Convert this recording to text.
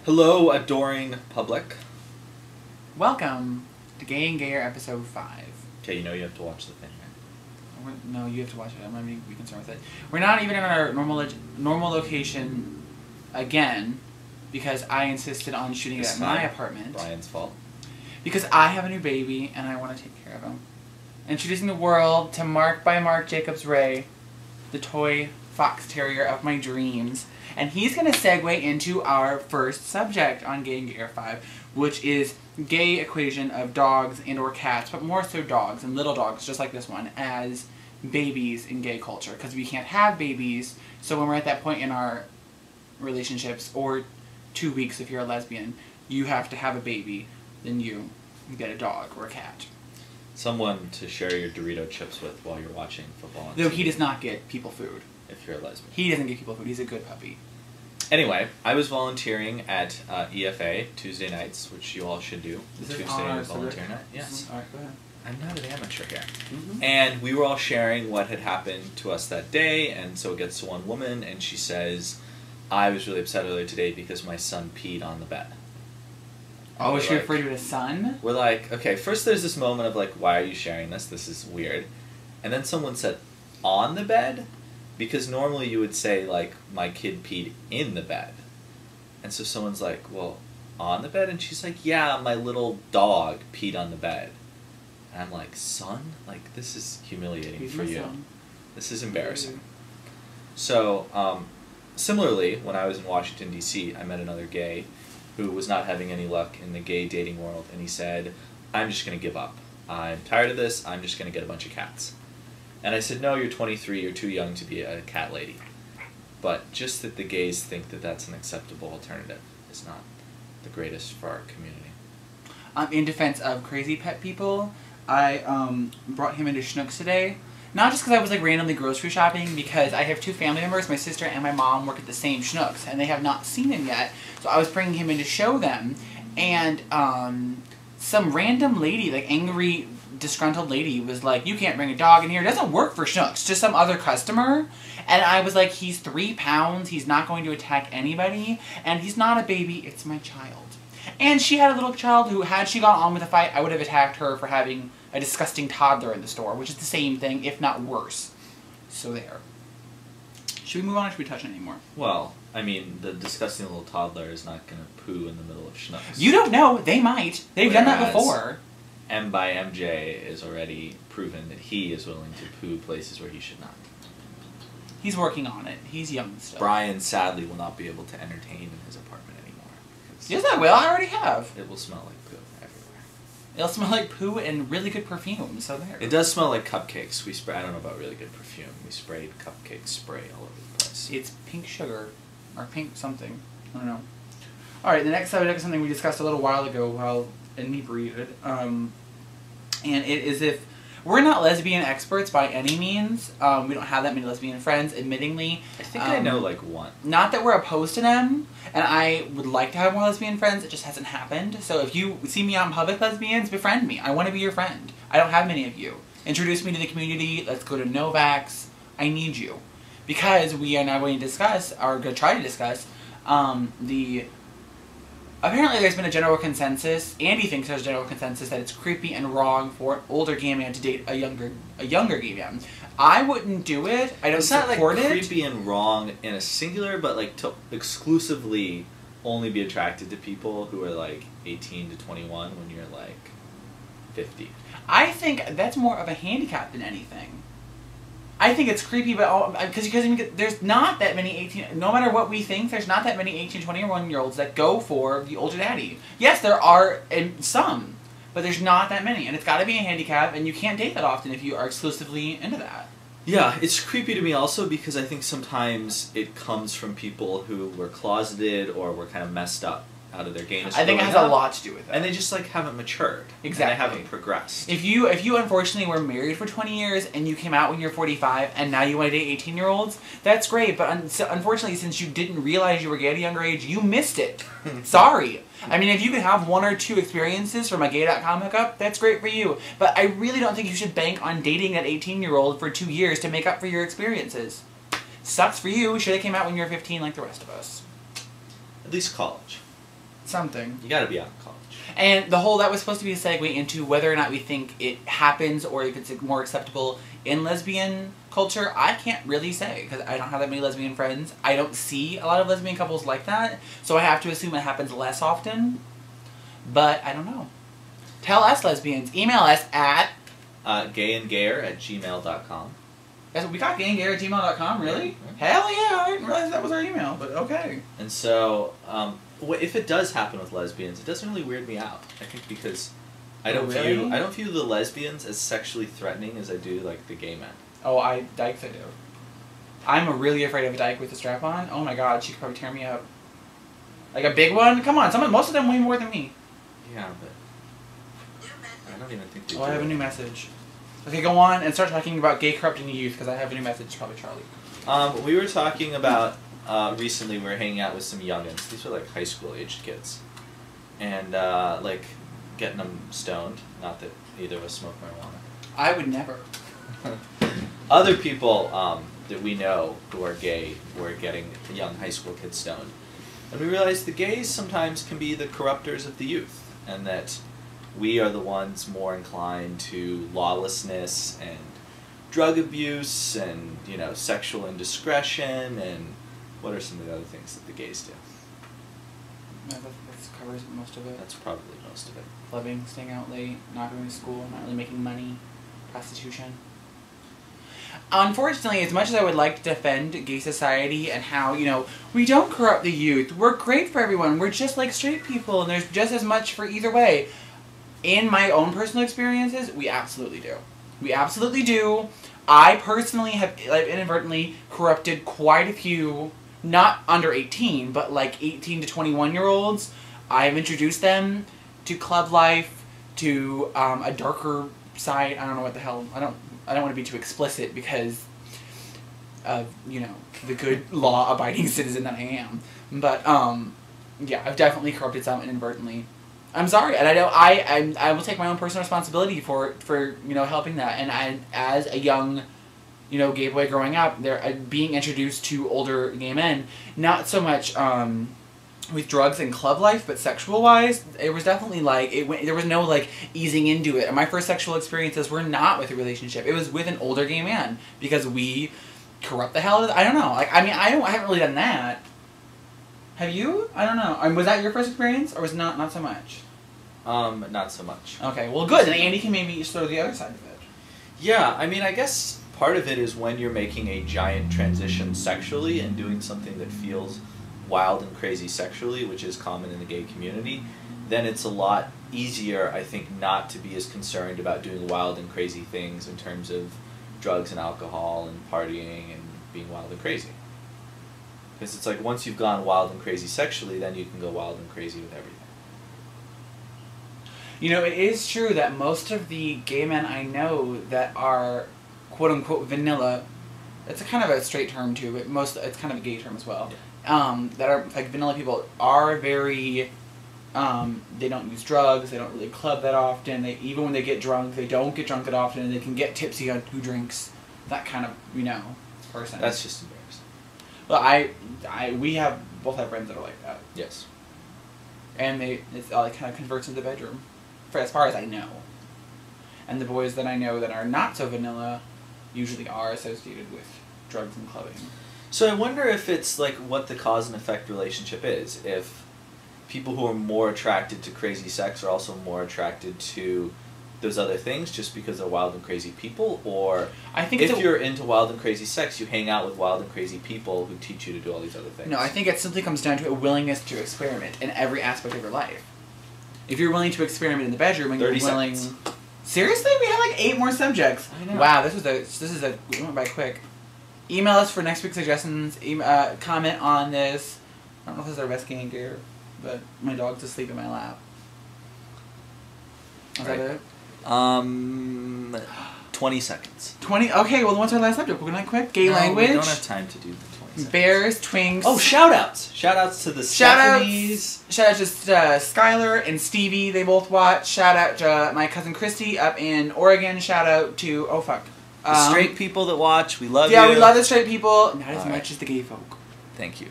Hello, adoring public. Welcome to Gay and Gayer episode 5. Okay, you know you have to watch the thing, right? No, you have to watch it. I'm not going to be concerned with it. We're not even in our normal location again because I insisted on shooting it at my apartment. Brian's fault. Because I have a new baby and I want to take care of him. Introducing the world to Mark by Mark Jacobs Ray, the toy fox terrier of my dreams. And he's going to segue into our first subject on Gay and Gayer 5, which is gay equation of dogs and or cats, but more so dogs and little dogs, just like this one, as babies in gay culture. Because we can't have babies, so when we're at that point in our relationships, or 2 weeks if you're a lesbian, you have to have a baby, then you get a dog or a cat. Someone to share your Dorito chips with while you're watching football on Though TV. he does not get people food. If you're a lesbian. He doesn't get people food. He's a good puppy. Anyway, I was volunteering at EFA Tuesday nights, which you all should do. Tuesday volunteer night. Yes. Alright, go ahead. I'm not an amateur here. Mm-hmm. And we were all sharing what had happened to us that day, and so it gets to one woman, and she says, I was really upset earlier today because my son peed on the bed. Oh, she referred to his son? We're like, okay, first there's this moment of like, why are you sharing this? This is weird. And then someone said, on the bed? Because normally you would say, like, my kid peed in the bed. And so someone's like, well, on the bed? And she's like, yeah, my little dog peed on the bed. And I'm like, son? Like, this is humiliating for you. Son. This is embarrassing. So, similarly, when I was in Washington, D.C., I met another gay who was not having any luck in the gay dating world. And he said, I'm just going to give up. I'm tired of this. I'm just going to get a bunch of cats. And I said, no, you're 23, you're too young to be a cat lady. But just that the gays think that that's an acceptable alternative is not the greatest for our community. In defense of crazy pet people, I brought him into Schnucks today. Not just because I was like randomly grocery shopping, because I have 2 family members, my sister and my mom work at the same Schnucks, and they have not seen him yet. So I was bringing him in to show them, and some random lady, like angry, disgruntled lady, was like, you can't bring a dog in here. It doesn't work for Schnucks, just some other customer. And I was like, he's 3 pounds, he's not going to attack anybody, and he's not a baby, it's my child. And she had a little child who, had she gone on with the fight, I would have attacked her for having a disgusting toddler in the store, which is the same thing, if not worse. So there. Should we move on, or should we touch on it anymore? Well, I mean, the disgusting little toddler is not going to poo in the middle of Schnucks. You don't know, they might. They've done that before. M by MJ is already proven that he is willing to poo places where he should not. He's working on it. He's young still. Brian, sadly, will not be able to entertain in his apartment anymore. Yes, I will. I already have. It will smell like poo everywhere. It'll smell like poo and really good perfume, so there. It does smell like cupcakes. We spray. I don't know about really good perfume. We sprayed cupcake spray all over the place. It's pink sugar. Or pink something. I don't know. Alright, the next subject is something we discussed a little while ago while inebriated. And it is if we're not lesbian experts by any means. We don't have that many lesbian friends, admittingly. I think I know like one. Not that we're opposed to them, and I would like to have more lesbian friends. It just hasn't happened. So if you see me out in public, lesbians, befriend me. I want to be your friend. I don't have many of you. Introduce me to the community. Let's go to Novax. I need you. Because we are now going to discuss, or going to try to discuss, apparently there's been a general consensus, Andy thinks there's a general consensus, that it's creepy and wrong for an older gay man to date a younger gay man. I wouldn't do it. I don't support it. It's not like creepy and wrong in a singular, but like to exclusively only be attracted to people who are like 18 to 21 when you're like 50. I think that's more of a handicap than anything. I think it's creepy, but because there's not that many 18, no matter what we think, there's not that many 18, 21-year-olds that go for the older daddy. Yes, there are some, but there's not that many, and it's got to be a handicap, and you can't date that often if you are exclusively into that. Yeah, it's creepy to me also because I think sometimes it comes from people who were closeted or were kind of messed up out of their gayness. I think it has a lot to do with it. And they just like haven't matured. Exactly. And they haven't progressed. If you unfortunately were married for 20 years and you came out when you're 45 and now you want to date 18-year-olds, that's great, but unfortunately since you didn't realize you were gay at a younger age, you missed it. Sorry. I mean, if you could have 1 or 2 experiences from a gay.com hookup, that's great for you. But I really don't think you should bank on dating that 18-year-old for 2 years to make up for your experiences. Sucks for you. Should have came out when you were 15 like the rest of us. At least college. something. You gotta be out in college. And the whole, that was supposed to be a segue into whether or not we think it happens or if it's more acceptable in lesbian culture. I can't really say, because I don't have that many lesbian friends. I don't see a lot of lesbian couples like that, so I have to assume it happens less often. But I don't know. Tell us, lesbians. Email us at... gayandgayer@gmail.com. We got gayandgayer@gmail.com, really? Yeah. Hell yeah, I didn't realize that was our email, but okay. And so, if it does happen with lesbians, it doesn't really weird me out. I think because I don't view the lesbians as sexually threatening as I do like the gay men. Oh, dykes I do. I'm really afraid of a dyke with a strap on. Oh my god, she could probably tear me up. Like a big one? Come on, most of them weigh more than me. Yeah, but I don't even think they do. I have a new message. Okay, go on and start talking about gay corrupting youth, because I have a new message, probably Charlie. We were talking about, recently we were hanging out with some youngins. These were like high school aged kids. And, like, getting them stoned. Not that either of us smoke marijuana. I would never. Other people that we know who are gay were getting young high school kids stoned. And we realized the gays sometimes can be the corruptors of the youth, and that we are the ones more inclined to lawlessness and drug abuse and, you know, sexual indiscretion, and what are some of the other things that the gays do? Yeah, that covers most of it. That's probably most of it. Clubbing, staying out late, not going to school, not really making money, prostitution. Unfortunately, as much as I would like to defend gay society and how, you know, we don't corrupt the youth, we're great for everyone, we're just like straight people, and there's just as much for either way. In my own personal experiences, we absolutely do. We absolutely do. I personally have inadvertently corrupted quite a few, not under 18, but like 18 to 21-year-olds. I've introduced them to club life, to a darker side. I don't know what the hell. I don't want to be too explicit because of, you know, the good law-abiding citizen that I am. But yeah, I've definitely corrupted some inadvertently. I'm sorry, and I will take my own personal responsibility for you know, helping that. And as a young, you know, gay boy growing up, being introduced to older gay men, not so much with drugs and club life, but sexual wise, it was definitely like there was no like easing into it. And my first sexual experiences were not with a relationship; it was with an older gay man, because we corrupt the hell out of it. I don't know. Like, I mean, I haven't really done that. Have you? I don't know. Was that your first experience, or was it not so much? Not so much. Okay, well, good. And Andy can maybe show the other side of it. Yeah, I mean, I guess part of it is when you're making a giant transition sexually and doing something that feels wild and crazy sexually, which is common in the gay community, then it's a lot easier, I think, not to be as concerned about doing wild and crazy things in terms of drugs and alcohol and partying and being wild and crazy. Because it's like, once you've gone wild and crazy sexually, then you can go wild and crazy with everything. You know, it is true that most of the gay men I know that are quote-unquote vanilla, it's a kind of a straight term too, but it's kind of a gay term as well, yeah. That are like vanilla people are very, they don't use drugs, they don't really club that often, even when they get drunk, they don't get drunk that often, and they can get tipsy on who drinks, that kind of, you know, person. That's just embarrassing. Well, we both have friends that are like that. Yes. And it kind of converts into the bedroom, for as far as I know. And the boys that I know that are not so vanilla usually are associated with drugs and clubbing. So I wonder if it's like what the cause and effect relationship is. If people who are more attracted to crazy sex are also more attracted to those other things just because they're wild and crazy people, or I think if you're into wild and crazy sex, you hang out with wild and crazy people who teach you to do all these other things. No, I think it simply comes down to a willingness to experiment in every aspect of your life. If you're willing to experiment in the bedroom and you're willing... seconds. Seriously? We had like 8 more subjects. I know. Wow, we went by quick. Email us for next week's suggestions. Comment on this. I don't know if this is our best game gear, but my dog's asleep in my lap. Is that it? 20 seconds. 20? Okay, well, what's our last subject? We're going to quick. Gay language. We don't have time to do the 20 seconds. Bears, twinks. Oh, shout-outs. Shout-outs to the Stephanies. Shout-out to Skylar and Stevie. They both watch. Shout-out to my cousin Christy up in Oregon. Shout-out to... Oh, fuck. The straight people that watch. We love you. Yeah, we love the straight people. Not as much as the gay folk. Thank you.